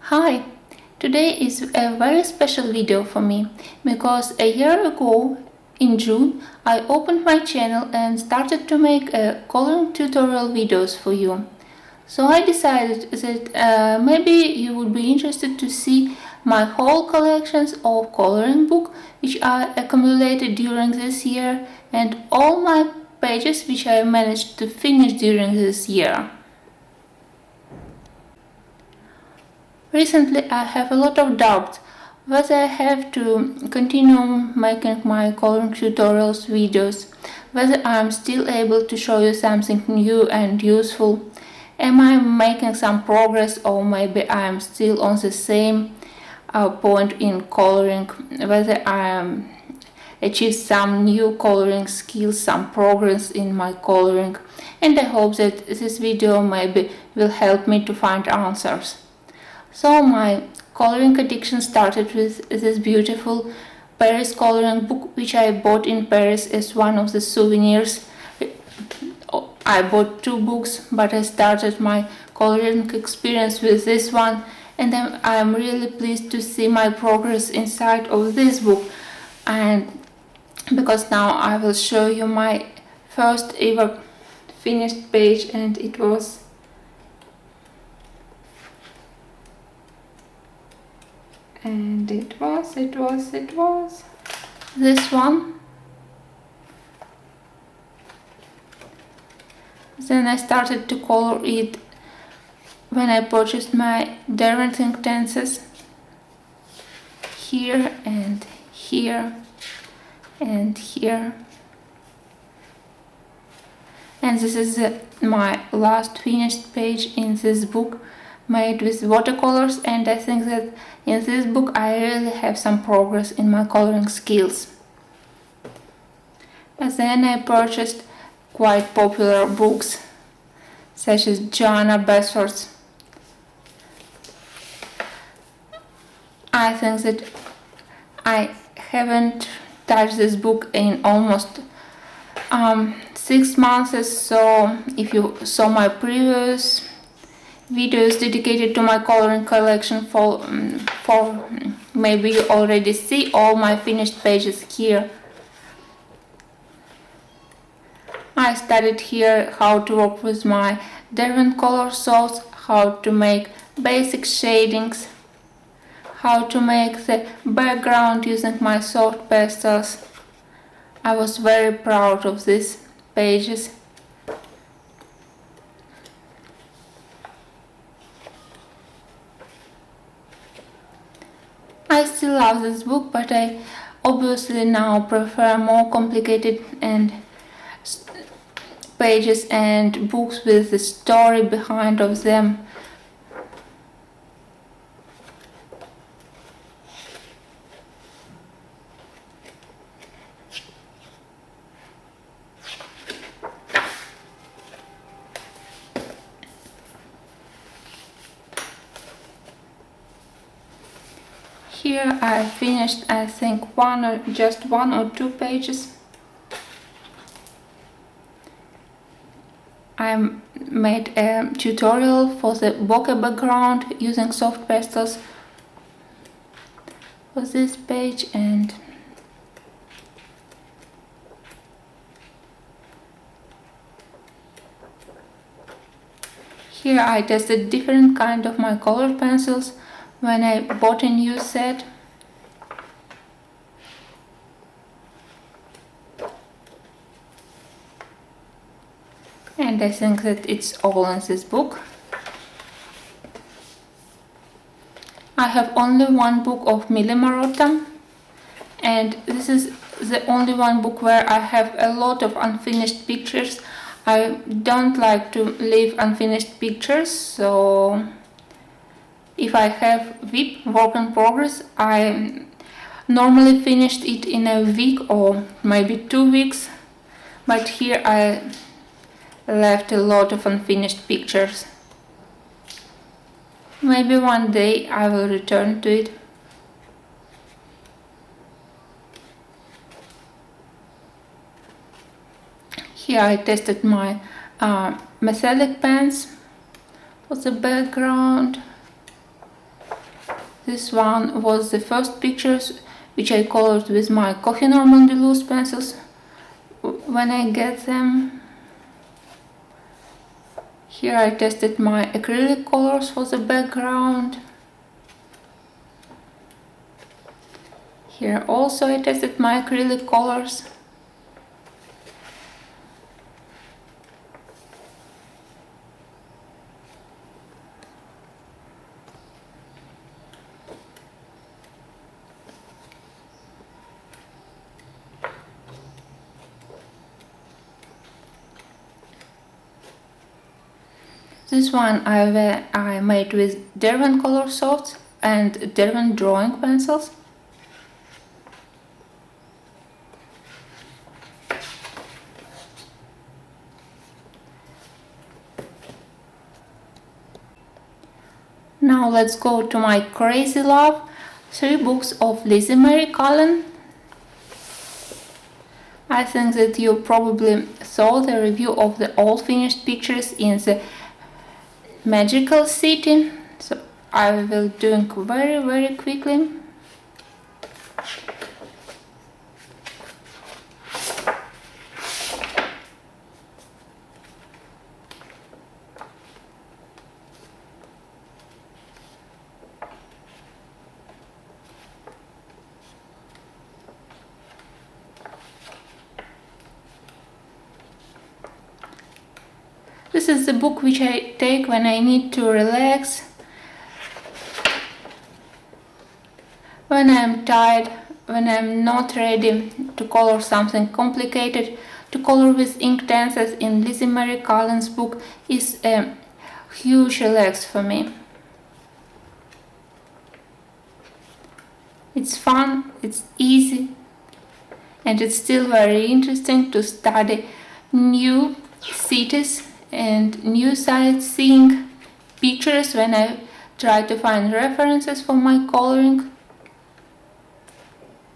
Hi, today is a very special video for me because a year ago in June I opened my channel and started to make coloring tutorial videos for you. So I decided that maybe you would be interested to see my whole collections of coloring book which I accumulated during this year and all my pages which I managed to finish during this year. Recently I have a lot of doubts whether I have to continue making my coloring tutorials videos, whether I am still able to show you something new and useful, am I making some progress, or maybe I am still on the same point in coloring, whether I achieved some new coloring skills, some progress in my coloring, and I hope that this video maybe will help me to find answers. So my coloring addiction started with this beautiful Paris coloring book which I bought in Paris as one of the souvenirs. I bought two books, but I started my coloring experience with this one, and I am really pleased to see my progress inside of this book, and because now I will show you my first ever finished page, and it was this one. Then I started to color it when I purchased my Derwent pencils, here and here and here. And this is my last finished page in this book, made with watercolors, and I think that in this book I really have some progress in my coloring skills. And then I purchased quite popular books such as Joanna Basford's. I think that I haven't touched this book in almost 6 months, so if you saw my previous videos dedicated to my coloring collection, for maybe you already see all my finished pages here. I studied here how to work with my Derwent color source, how to make basic shadings, how to make the background using my soft pastels. I was very proud of these pages. I still love this book, but I obviously now prefer more complicated and pages and books with the story behind of them. Here I finished, I think, just one or two pages. I made a tutorial for the bokeh background using soft pastels for this page, and here I tested different kind of my color pencils when I bought a new set. And I think that it's all in this book. I have only one book of Mille Marotta, and this is the only one book where I have a lot of unfinished pictures. I don't like to leave unfinished pictures, so if I have WIP, work in progress, I normally finished it in a week or maybe 2 weeks, but here I left a lot of unfinished pictures. Maybe one day I will return to it. Here I tested my metallic pens for the background. This one was the first pictures which I colored with my coffee Normandy loose pencils when I get them. Here I tested my acrylic colors for the background. Here also I tested my acrylic colors. This one I made with Derwent color softs and Derwent drawing pencils. Now let's go to my crazy love, 3 books of Lizzie Mary Cullen. I think that you probably saw the review of the all finished pictures in the Magical City, so I will do it very quickly. This is the book which I take when I need to relax, when I'm tired, when I'm not ready to color something complicated. To color with ink stencils in Lizzie Mary Cullen's book is a huge relax for me. It's fun, it's easy, and it's still very interesting to study new cities and new sightseeing pictures when I try to find references for my coloring.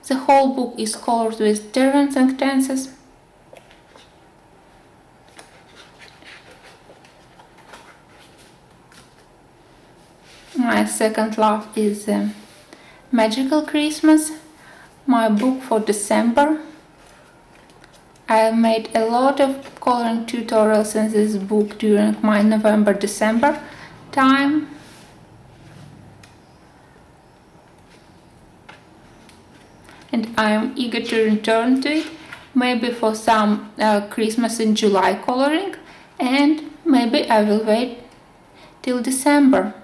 The whole book is colored with Derwent ink stencils. My second love is Magical Christmas, my book for December. I made a lot of coloring tutorials in this book during my November-December time. And I am eager to return to it, maybe for some Christmas in July coloring, and maybe I will wait till December.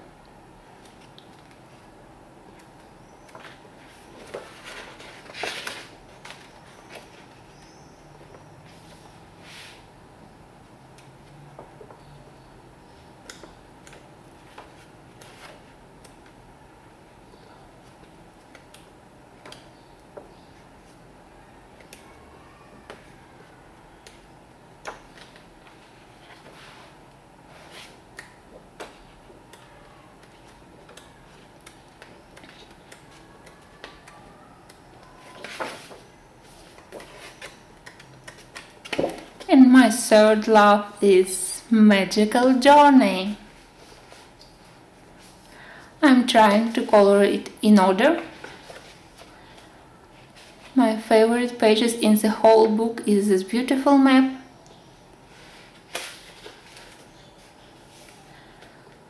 And my third love is Magical Journey. I'm trying to color it in order. My favorite pages in the whole book is this beautiful map.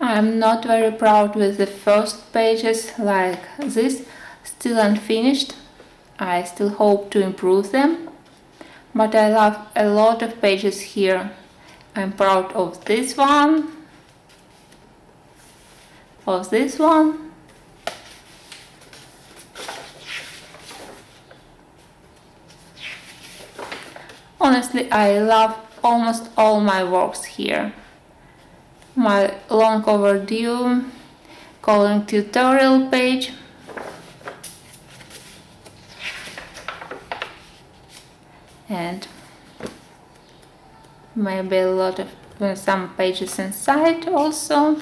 I'm not very proud with the first pages like this, still unfinished. I still hope to improve them. But I love a lot of pages here. I'm proud of this one, of this one, honestly, I love almost all my works here. My long overdue coloring tutorial page, and maybe a lot of some pages inside also.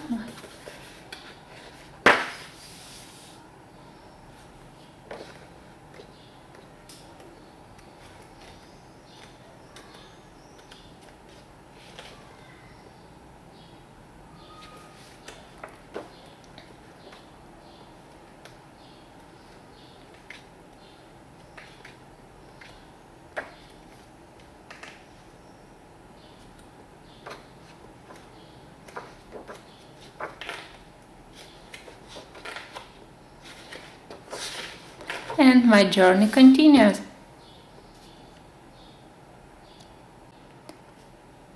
and my journey continues.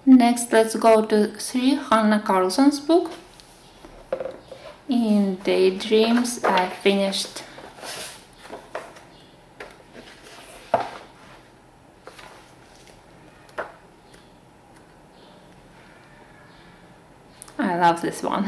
Next, let's go to 3 Hanna Karlsson's book. In Daydreams, I finished. I love this one.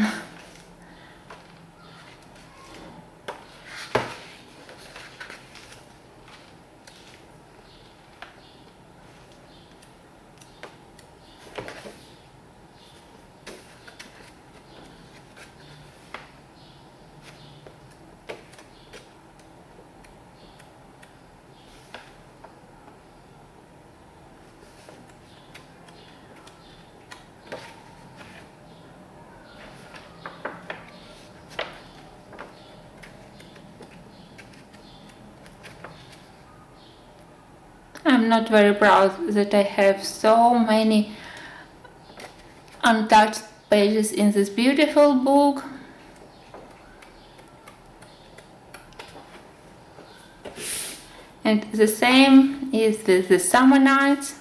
I'm not very proud that I have so many untouched pages in this beautiful book. And the same is with the summer nights.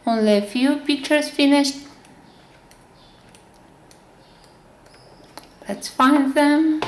Only a few pictures finished. Let's find them.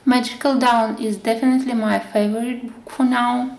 Magical Dawn is definitely my favorite book for now.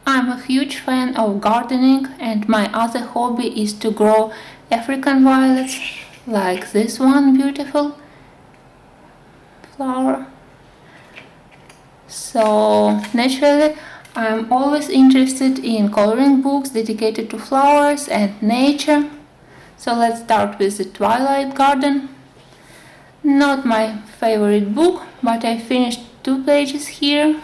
I'm a huge fan of gardening, and my other hobby is to grow African violets, like this one beautiful flower. So naturally, I'm always interested in coloring books dedicated to flowers and nature. So let's start with the Twilight Garden. Not my favorite book, but I finished 2 pages here.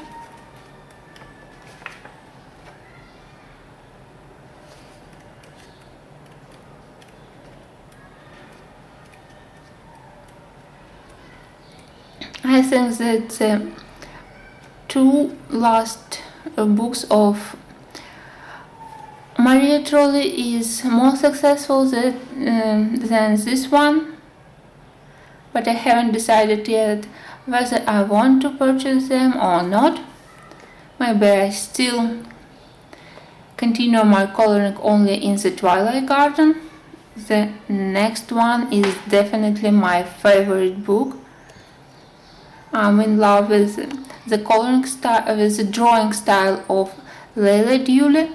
I think that the 2 last books of Maria Trolley is more successful than this one, but I haven't decided yet whether I want to purchase them or not. Maybe I still continue my coloring only in the Twilight Garden. The next one is definitely my favorite book. I'm in love with the coloring style, with the drawing style of Leila Dewley.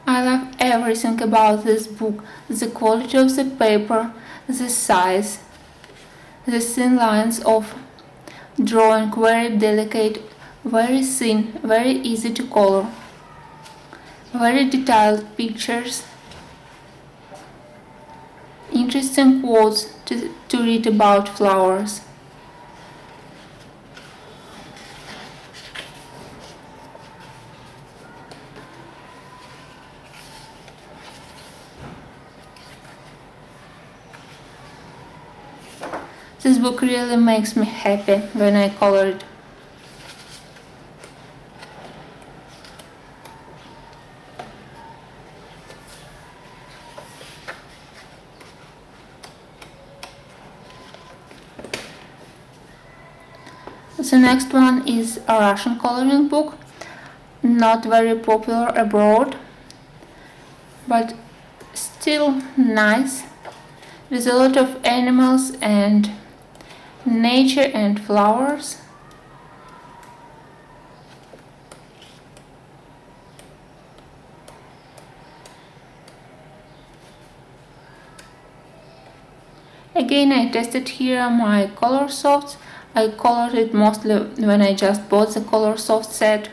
I love everything about this book: the quality of the paper, the size, the thin lines of drawing, very delicate, very thin, very easy to color. Very detailed pictures, interesting quotes to read about flowers. This book really makes me happy when I color it. The next one is a Russian coloring book, not very popular abroad, but still nice, with a lot of animals and nature and flowers. Again, I tested here my color softs. I colored it mostly when I just bought the color soft set.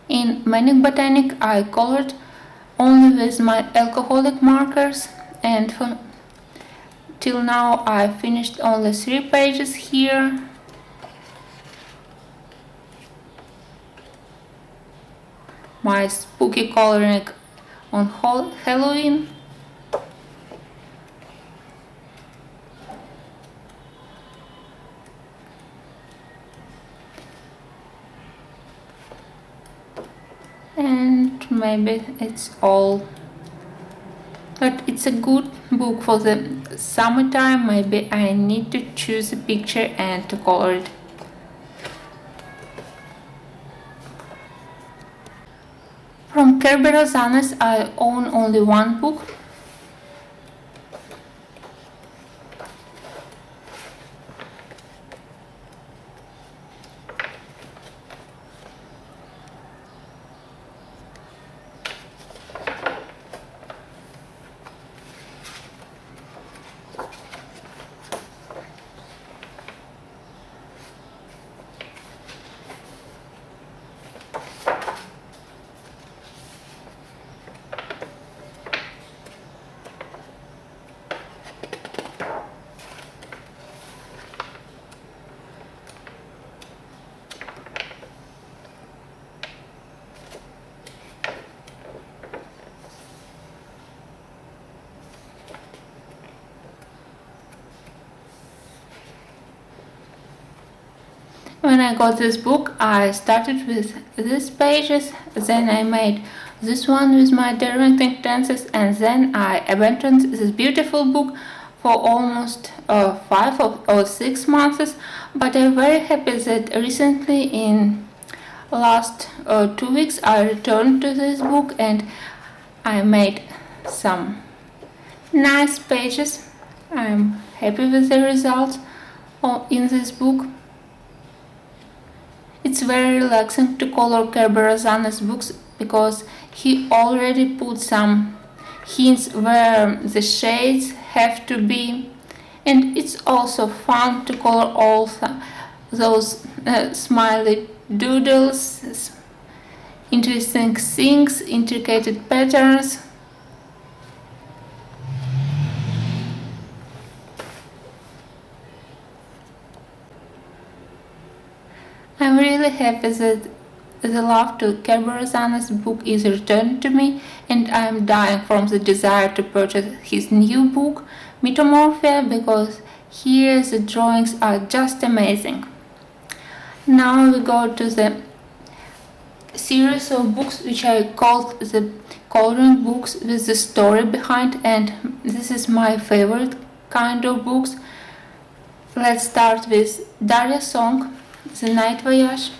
In Manic Botanic I colored only with my alcoholic markers, and till now I finished only 3 pages here. My spooky coloring on Halloween. And maybe it's all. But it's a good book for the summertime. Maybe I need to choose a picture and to color it. From Kerberos I own only one book. When I got this book, I started with these pages, then I made this one with my Derwentling stencils, and then I abandoned this beautiful book for almost 5 or 6 months. But I'm very happy that recently, in last 2 weeks, I returned to this book and I made some nice pages. I'm happy with the results in this book. It's very relaxing to color Kerberos books because he already put some hints where the shades have to be, and it's also fun to color all those smiley doodles, interesting things, intricate patterns. I'm really happy that the love to Kerberos book is returned to me, and I'm dying from the desire to purchase his new book, Metamorphia, because here the drawings are just amazing. Now we go to the series of books which I called the coloring books with the story behind, and this is my favorite kind of books. Let's start with Darya Song, The Night Voyage.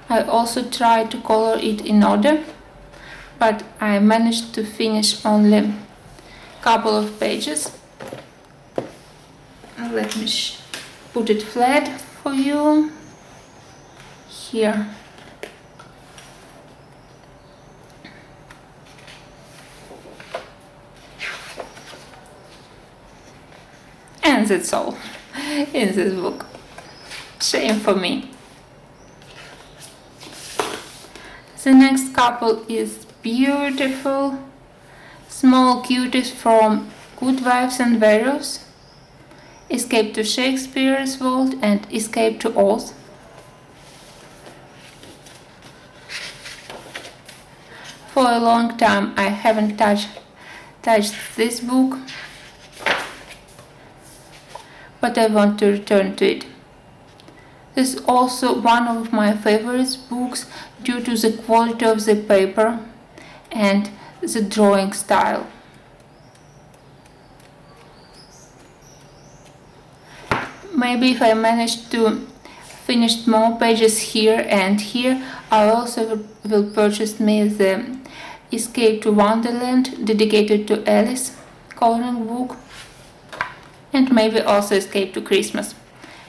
I also tried to color it in order, but I managed to finish only a couple of pages. Let me put it flat for you here. And that's all in this book. Shame for me. The next couple is beautiful small cuties from Good Wives and Widows, Escape to Shakespeare's World, and Escape to Oz. For a long time I haven't touched this book, but I want to return to it. This is also one of my favorite books due to the quality of the paper and the drawing style. Maybe if I manage to finish more pages here and here, I also will purchase me the Escape to Wonderland dedicated to Alice coloring book, and maybe also Escape to Christmas.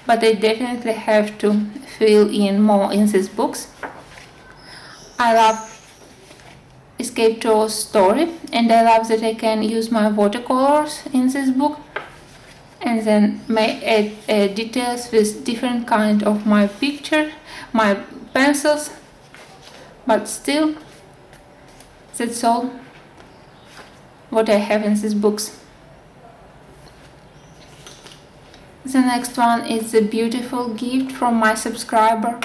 But I definitely have to fill in more in these books. I love Escape to Oz story, and I love that I can use my watercolors in this book and then may add details with different kind of my pencils, but still that's all what I have in these books. The next one is a beautiful gift from my subscriber,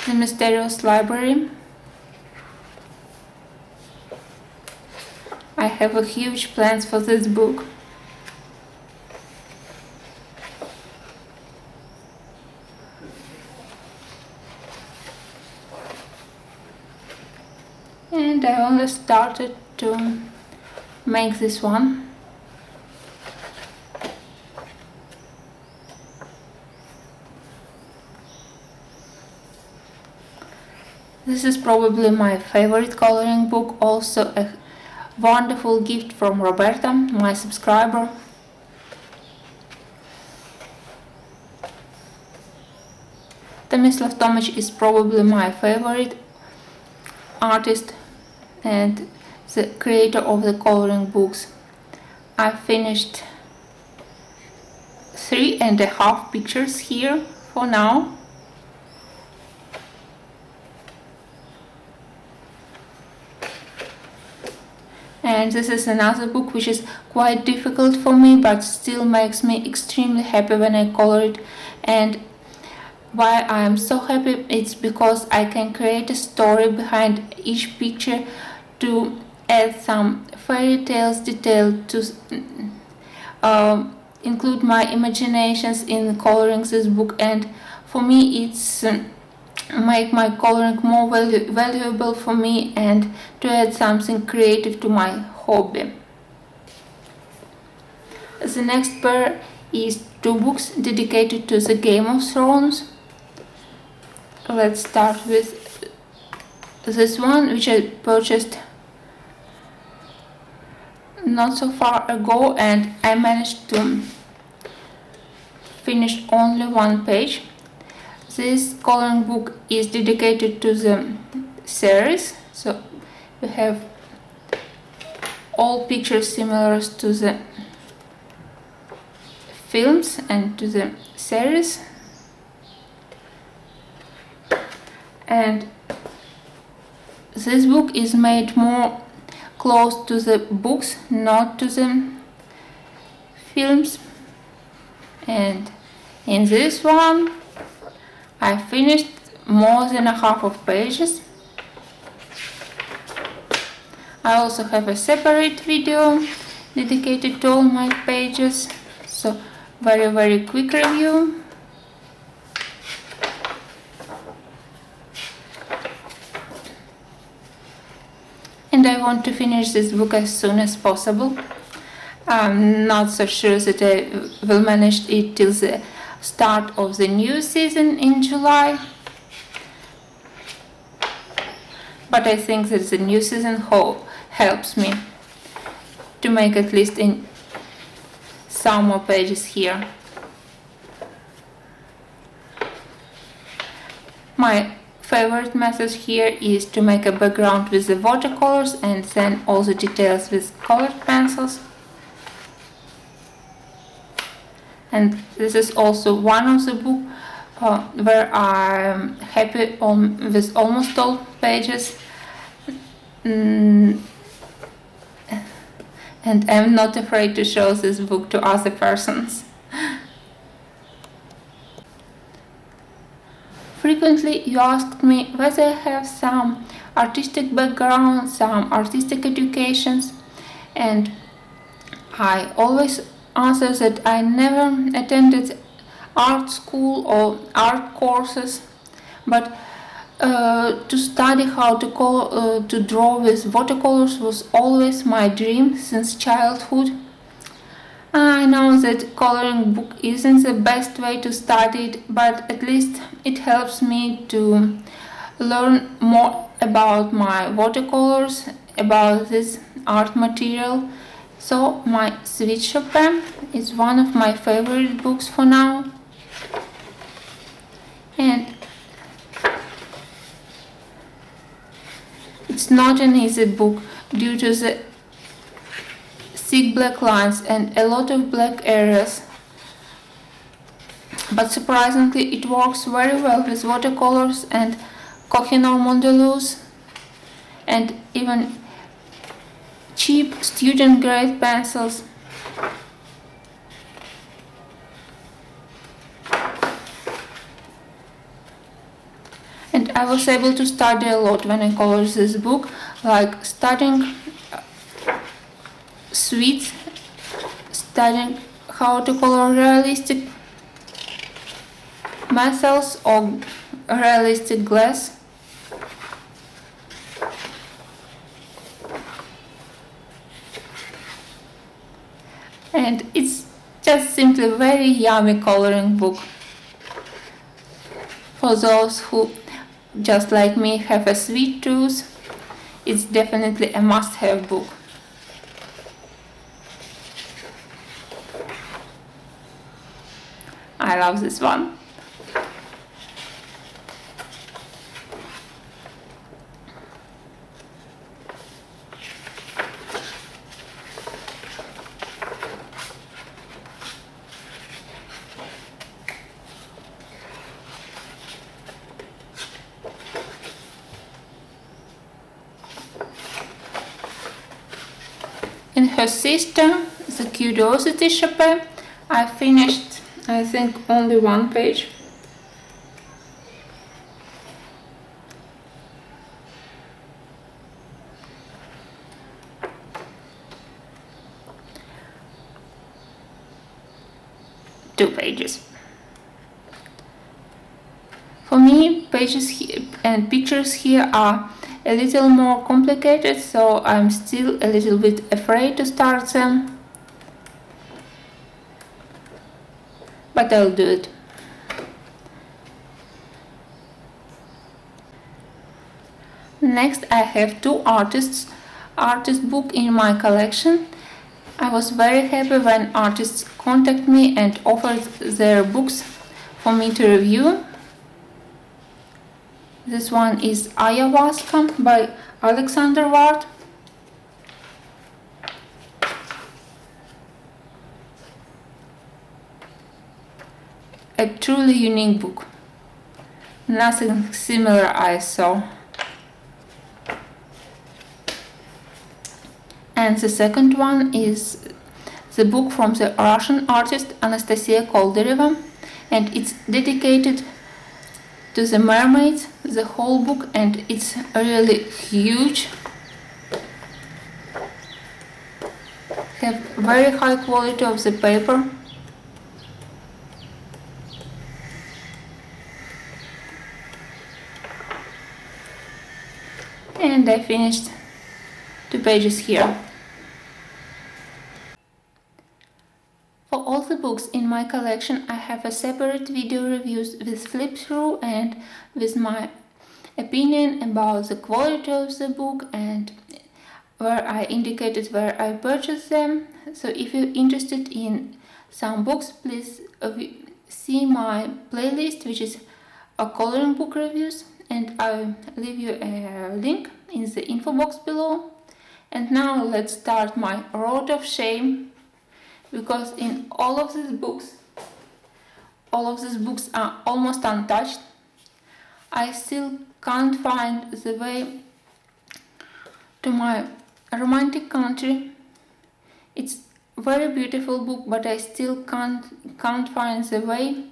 The Mysterious Library. I have a huge plans for this book. And I only started to make this one. This is probably my favorite coloring book, also a wonderful gift from Roberta, my subscriber. Tomislav Tomic is probably my favorite artist and the creator of the coloring books. I finished 3.5 pictures here for now. And this is another book which is quite difficult for me, but still makes me extremely happy when I color it. And why I am so happy, it's because I can create a story behind each picture to add some fairy tales detail to include my imaginations in coloring this book. And for me it's make my coloring more valuable for me and to add something creative to my hobby. The next pair is 2 books dedicated to the Game of Thrones. Let's start with this one, which I purchased not so far ago, and I managed to finish only 1 page. This coloring book is dedicated to the series, so we have all pictures similar to the films and to the series. And this book is made more close to the books, not to the films. And in this one I finished more than a half of pages. I also have a separate video dedicated to all my pages, so very quick review. And I want to finish this book as soon as possible. I'm not so sure that I will manage it till the start of the new season in July, but I think that the new season helps me to make at least in some more pages here. My favorite method here is to make a background with the watercolors and then all the details with colored pencils. And this is also one of the books where I'm happy with almost all pages. and I'm not afraid to show this book to other persons. Frequently you asked me whether I have some artistic background, some artistic educations, and I always answer that I never attended art school or art courses, but to study how to draw with watercolors was always my dream since childhood. I know that coloring book isn't the best way to study it, but at least it helps me to learn more about my watercolors, about this art material. So my Sweet Chopin is one of my favorite books for now. And it's not an easy book due to the thick black lines and a lot of black areas, but surprisingly it works very well with watercolors and Kohinoor Mondeluz and even cheap student grade pencils. And I was able to study a lot when I colored this book, like studying sweets, studying how to color realistic metals or realistic glass. And it's just simply a very yummy coloring book for those who, just like me, have a sweet tooth. It's definitely a must-have book. I love this one. In her sister, the Curiosity Chapter, I finished, I think, only one page. Two pages. For me, pages here and pictures here are a little more complicated, so I'm still a little bit afraid to start them, but I'll do it. Next, I have two artist book in my collection. I was very happy when artists contact me and offered their books for me to review. This one is Ayahuasca by Alexander Ward. A truly unique book. Nothing similar I saw. And the second one is the book from the Russian artist Anastasia Koldereva, and it's dedicated to the mermaids, the whole book, and it's really huge. Have very high quality of the paper. And I finished 2 pages here. For all the books in my collection, I have a separate video reviews with flip through and with my opinion about the quality of the book and where I indicated where I purchased them. So if you're interested in some books, please see my playlist, which is a coloring book reviews, and I'll leave you a link in the info box below. And now let's start my road of shame, because in all of these books are almost untouched. I still can't find the way to my romantic country. It's a very beautiful book, but I still can't find the way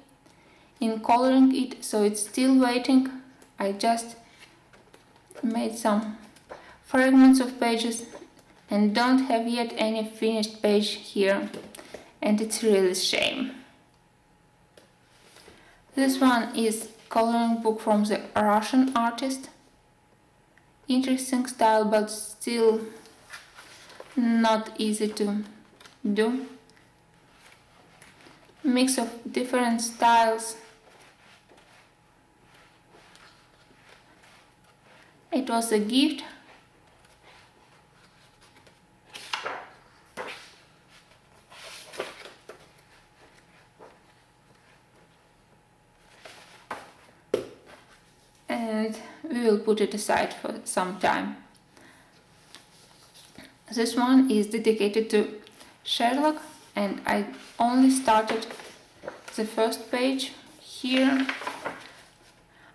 in coloring it, so it's still waiting. I just made some fragments of pages and don't have yet any finished page here, and it's really a shame. This one is coloring book from the Russian artist. Interesting style, but still not easy to do. Mix of different styles. It was a gift. And we will put it aside for some time. This one is dedicated to Sherlock, and I only started the first page here.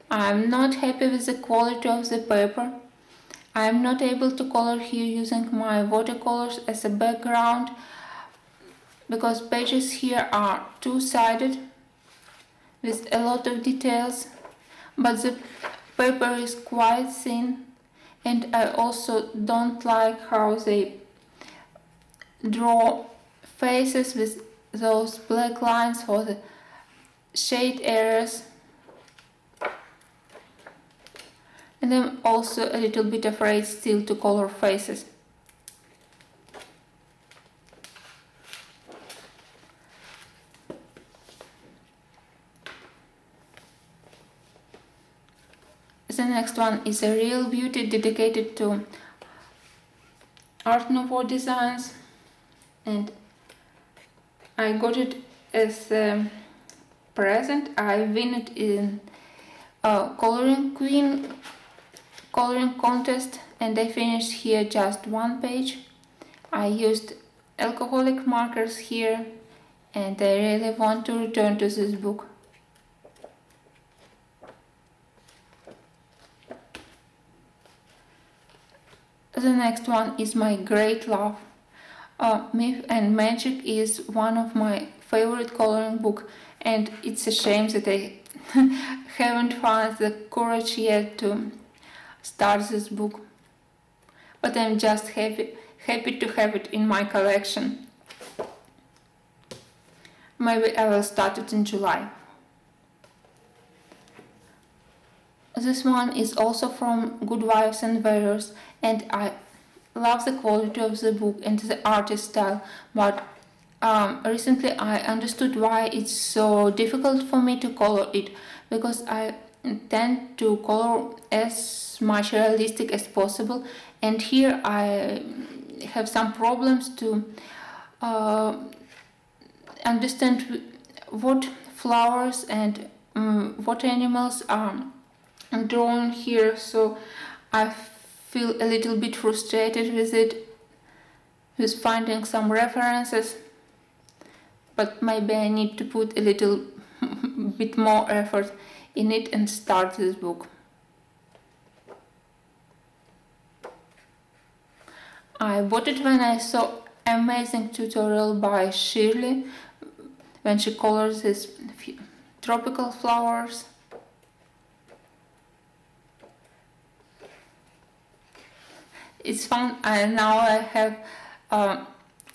I'm not happy with the quality of the paper. I'm not able to color here using my watercolors as a background because pages here are two-sided with a lot of details, but the paper is quite thin, and I also don't like how they draw faces with those black lines for the shade areas. And I'm also a little bit afraid still to color faces. The next one is a real beauty dedicated to Art Nouveau designs, and I got it as a present. I win it in a coloring contest, and I finished here just one page. I used alcoholic markers here, and I really want to return to this book. The next one is my great love. Myth and Magic is one of my favorite coloring book, and it's a shame that I haven't found the courage yet to start this book. But I'm just happy to have it in my collection. Maybe I will start it in July. This one is also from Good Wives and Warriors, and I love the quality of the book and the artist style, but recently I understood why it's so difficult for me to color it, because I tend to color as much realistic as possible, and here I have some problems to understand what flowers and what animals are drawn here, so I feel a little bit frustrated with it, with finding some references, but maybe I need to put a little bit more effort in it and start this book. I bought it when I saw amazing tutorial by Shirley when she colors these tropical flowers. It's fun. Now I have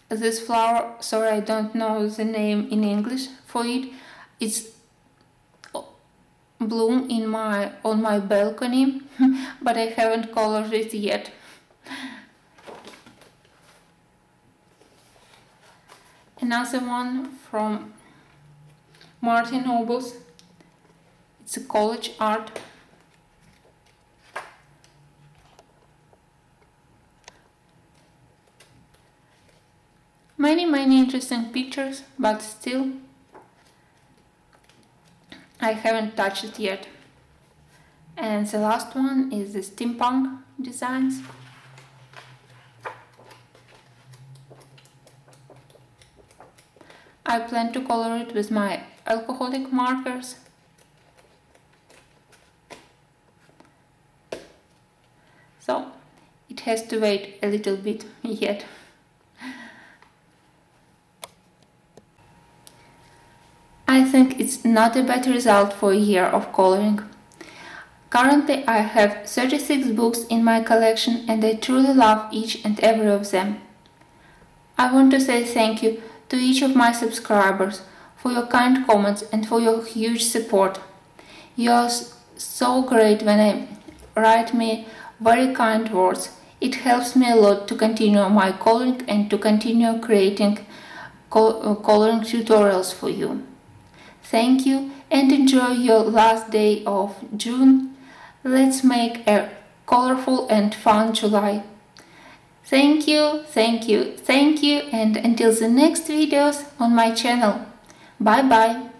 this flower. Sorry, I don't know the name in English for it. It's bloom on my balcony, but I haven't colored it yet. Another one from Martin Nobles. It's a college art. Many interesting pictures, but still I haven't touched it yet. And the last one is the steampunk designs. I plan to color it with my alcoholic markers. So it has to wait a little bit yet. I think it's not a bad result for a year of coloring. Currently I have 36 books in my collection and I truly love each and every of them. I want to say thank you to each of my subscribers for your kind comments and for your huge support. You are so great when I write me very kind words. It helps me a lot to continue my coloring and to continue creating coloring tutorials for you. Thank you and enjoy your last day of June. Let's make a colorful and fun July. Thank you, thank you, thank you, and until the next videos on my channel. Bye bye.